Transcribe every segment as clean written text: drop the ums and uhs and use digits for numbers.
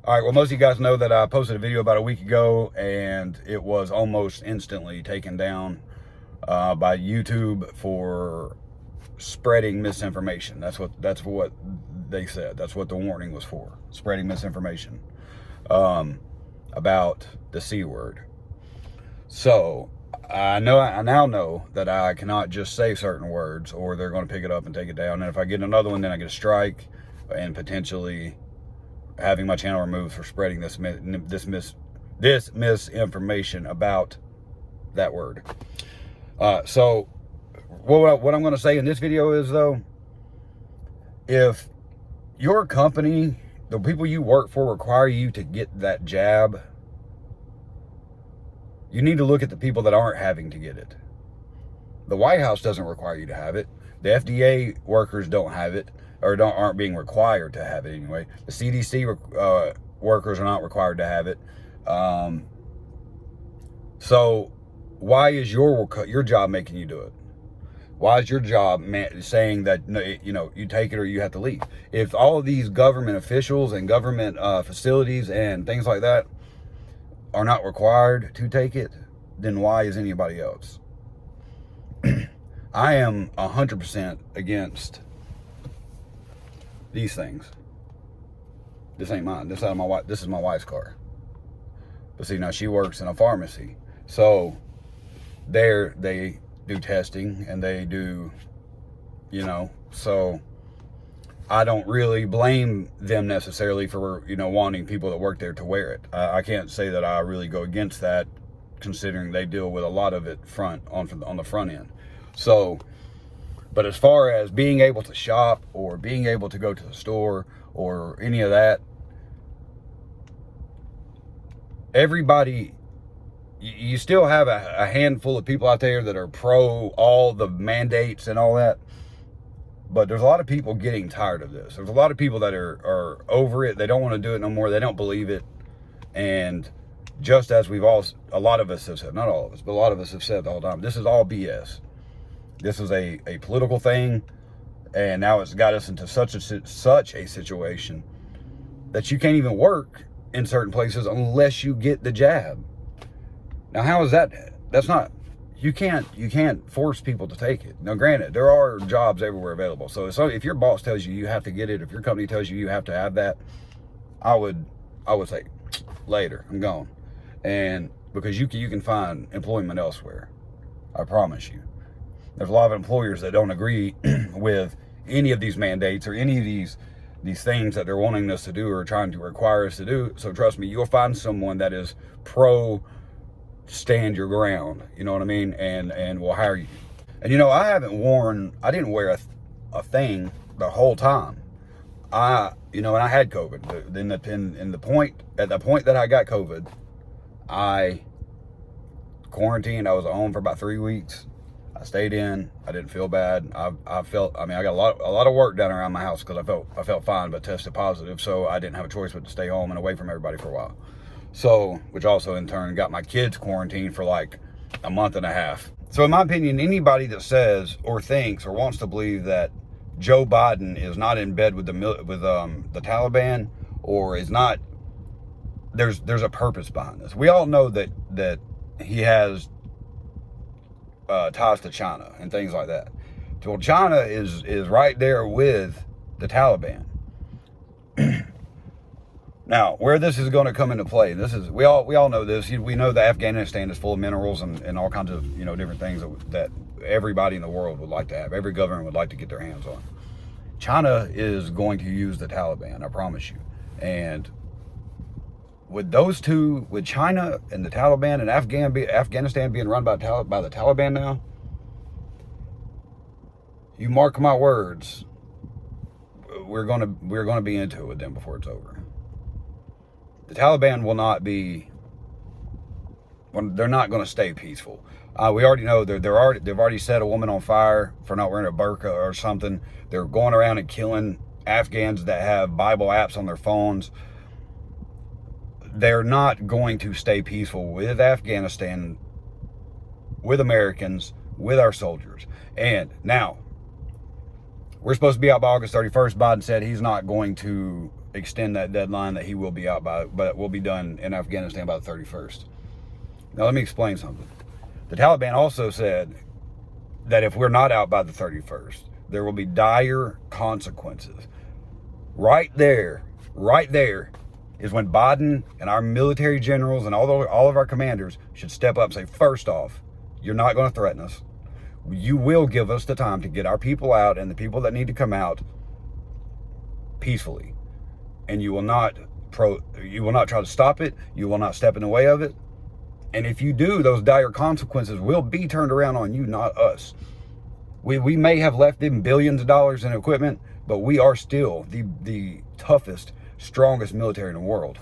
All right, well, most of you guys know that I posted a video about a week ago, and it was almost instantly taken down by YouTube for spreading misinformation. That's what they said. That's what the warning was for: spreading misinformation about the C word. So I now know that I cannot just say certain words, or they're going to pick it up and take it down. And if I get another one, then I get a strike and potentially having my channel removed for spreading this misinformation about that word. So what I'm going to say in this video is, though, if your company, the people you work for, require you to get that jab, you need to look at the people that aren't having to get it. The White House doesn't require you to have it. The FDA workers don't have it, or aren't being required to have it anyway. The CDC workers are not required to have it. So why is your job making you do it? Why is your job saying that, you take it or you have to leave? If all of these government officials and government facilities and things like that are not required to take it, then why is anybody else? I am 100% against these things. This ain't mine. This is my wife's car. But see, now she works in a pharmacy, so they do testing and they do, so I don't really blame them necessarily for, wanting people that work there to wear it. I can't say that I really go against that, considering they deal with a lot of it on the front end. So, but as far as being able to shop or being able to go to the store or any of that, everybody, you still have a handful of people out there that are pro all the mandates and all that. But there's a lot of people getting tired of this. There's a lot of people that are over it. They don't want to do it no more. They don't believe it. And just as a lot of us have said, not all of us, but a lot of us have said the whole time, this is all BS. This is a political thing. And now it's got us into such a situation that you can't even work in certain places unless you get the jab. Now, how is that? That's not, you can't force people to take it. Now, granted, there are jobs everywhere available. So if your boss tells you have to get it, if your company tells you have to have that, I would say, later, I'm gone. And because you can find employment elsewhere. I promise you. There's a lot of employers that don't agree with any of these mandates or any of these things that they're wanting us to do or trying to require us to do. So trust me, you'll find someone that is pro stand your ground, you know what I mean, and will hire you. And I didn't wear a thing the whole time. And I had COVID. At the point that I got COVID, I quarantined. I was at home for about 3 weeks. I stayed in. I didn't feel bad. I got a lot of work done around my house because I felt fine, but tested positive. So I didn't have a choice but to stay home and away from everybody for a while. So, which also in turn got my kids quarantined for like a month and a half. So in my opinion, anybody that says or thinks or wants to believe that Joe Biden is not in bed with the Taliban, or is not, there's a purpose behind this. We all know that he has ties to China and things like that. Well, China is right there with the Taliban. Now, where this is going to come into play, we all know this. We know that Afghanistan is full of minerals and all kinds of different things that everybody in the world would like to have. Every government would like to get their hands on. China is going to use the Taliban, I promise you. And with those two, with China and the Taliban and Afghanistan being run by the Taliban now, you mark my words, we're gonna be into it with them before it's over. The Taliban will not be. They're not going to stay peaceful. We already know they've already set a woman on fire for not wearing a burqa or something. They're going around and killing Afghans that have Bible apps on their phones. They're not going to stay peaceful with Afghanistan, with Americans, with our soldiers. And now, we're supposed to be out by August 31st. Biden said he's not going to extend that deadline that he will be out by, but will be done in Afghanistan by the 31st. Now, let me explain something. The Taliban also said that if we're not out by the 31st, there will be dire consequences. Right there is when Biden and our military generals and all of our commanders should step up and say, first off, you're not going to threaten us. You will give us the time to get our people out, and the people that need to come out peacefully. And you will not try to stop it. You will not step in the way of it. And if you do, those dire consequences will be turned around on you, not us. We may have left them billions of dollars in equipment, but we are still the toughest, strongest military in the world.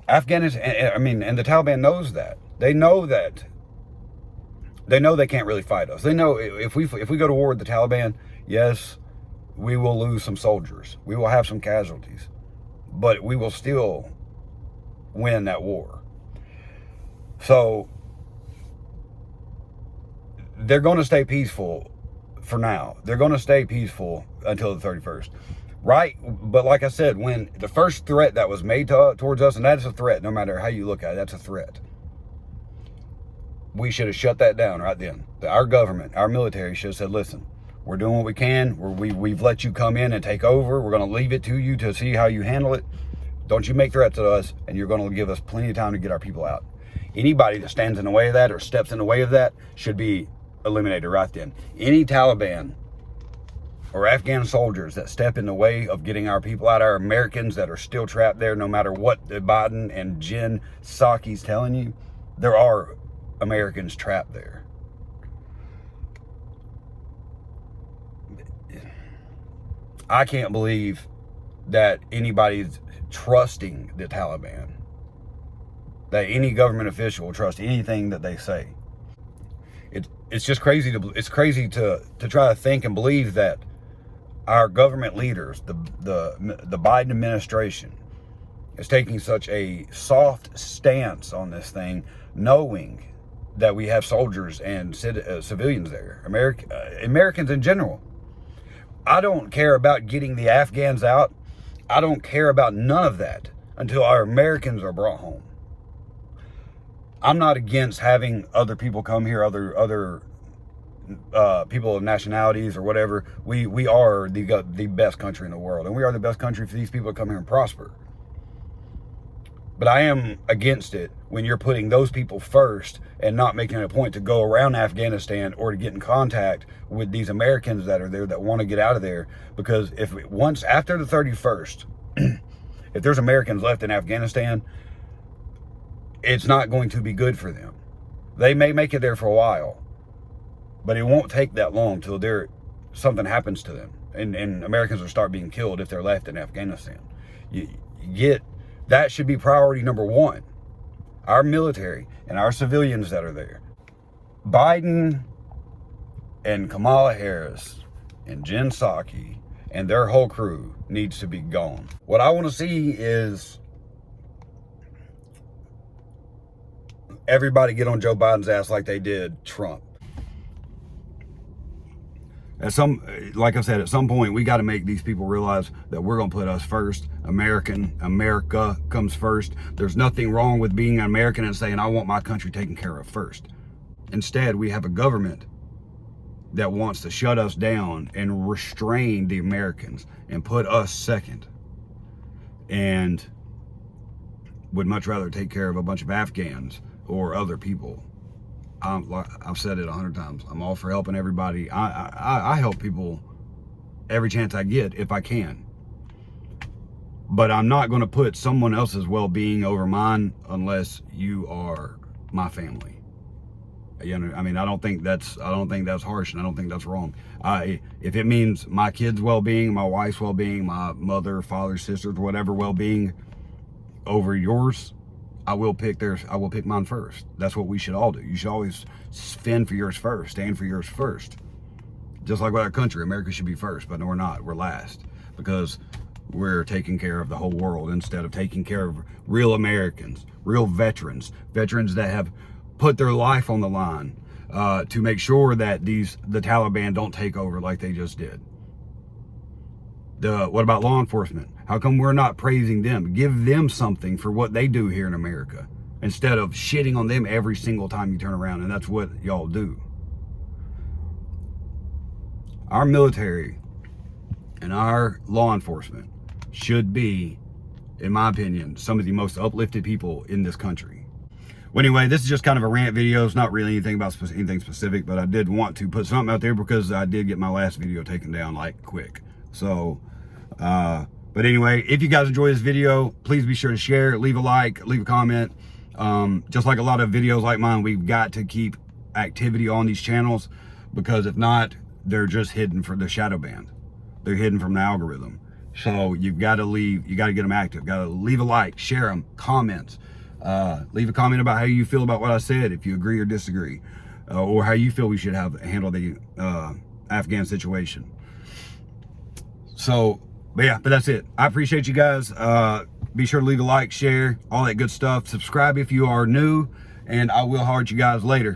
Afghanistan, and the Taliban knows that. They know that. They know they can't really fight us. They know if we go to war with the Taliban, yes, we will lose some soldiers. We will have some casualties, but we will still win that war. So they're going to stay peaceful for now. They're going to stay peaceful until the 31st. Right? But like I said, when the first threat that was made towards us, and that's a threat, no matter how you look at it, that's a threat. We should have shut that down right then. Our government, our military should have said, listen, we're doing what we can. We've let you come in and take over. We're going to leave it to you to see how you handle it. Don't you make threats to us, and you're going to give us plenty of time to get our people out. Anybody that stands in the way of that or steps in the way of that should be eliminated right then. Any Taliban or Afghan soldiers that step in the way of getting our people out, our Americans that are still trapped there, no matter what Biden and Jen Psaki's telling you, there are Americans trapped there. I can't believe that anybody's trusting the Taliban, that any government official will trust anything that they say. It's just crazy to try to think and believe that our government leaders, the Biden administration, is taking such a soft stance on this thing, knowing that we have soldiers and civilians there, Americans in general. I don't care about getting the Afghans out. I don't care about none of that until our Americans are brought home. I'm not against having other people come here, other people of nationalities or whatever. We are the best country in the world, and we are the best country for these people to come here and prosper. But I am against it when you're putting those people first and not making it a point to go around Afghanistan or to get in contact with these Americans that are there that want to get out of there. Because once after the 31st, if there's Americans left in Afghanistan, it's not going to be good for them. They may make it there for a while, but it won't take that long till something happens to them, and Americans will start being killed if they're left in Afghanistan. That should be priority number one. Our military and our civilians that are there. Biden and Kamala Harris and Jen Psaki and their whole crew needs to be gone. What I want to see is everybody get on Joe Biden's ass like they did Trump. Like I said, at some point, we got to make these people realize that we're going to put us first. America comes first. There's nothing wrong with being an American and saying, I want my country taken care of first. Instead, we have a government that wants to shut us down and restrain the Americans and put us second. And would much rather take care of a bunch of Afghans or other people. I've said it 100 times. I'm all for helping everybody. I help people every chance I get if I can. But I'm not going to put someone else's well-being over mine unless you are my family. You know, I mean, I don't think that's harsh, and I don't think that's wrong. If it means my kids' well-being, my wife's well-being, my mother, father, sisters, whatever well-being over yours, I will pick mine first. That's what we should all do. You should always fend for yours first, stand for yours first. Just like with our country, America should be first, but no, we're not. We're last because we're taking care of the whole world instead of taking care of real Americans, real veterans that have put their life on the line to make sure that the Taliban don't take over like they just did. What about law enforcement? How come we're not praising them? Give them something for what they do here in America instead of shitting on them every single time you turn around, and that's what y'all do. Our military and our law enforcement should be, in my opinion, some of the most uplifted people in this country. Well, anyway, this is just kind of a rant video. It's not really anything about anything specific, but I did want to put something out there because I did get my last video taken down like quick. So, but anyway, if you guys enjoy this video, please be sure to share, leave a like, leave a comment. Just like a lot of videos like mine, we've got to keep activity on these channels, because if not, they're just hidden for the shadow banned. They're hidden from the algorithm. So you've got to leave, you got to get them active. Got to leave a like, share them, comments. Leave a comment about how you feel about what I said, if you agree or disagree, or how you feel we should handle the Afghan situation. So, but that's it. I appreciate you guys. Be sure to leave a like, share, all that good stuff. Subscribe if you are new, and I will holler at you guys later.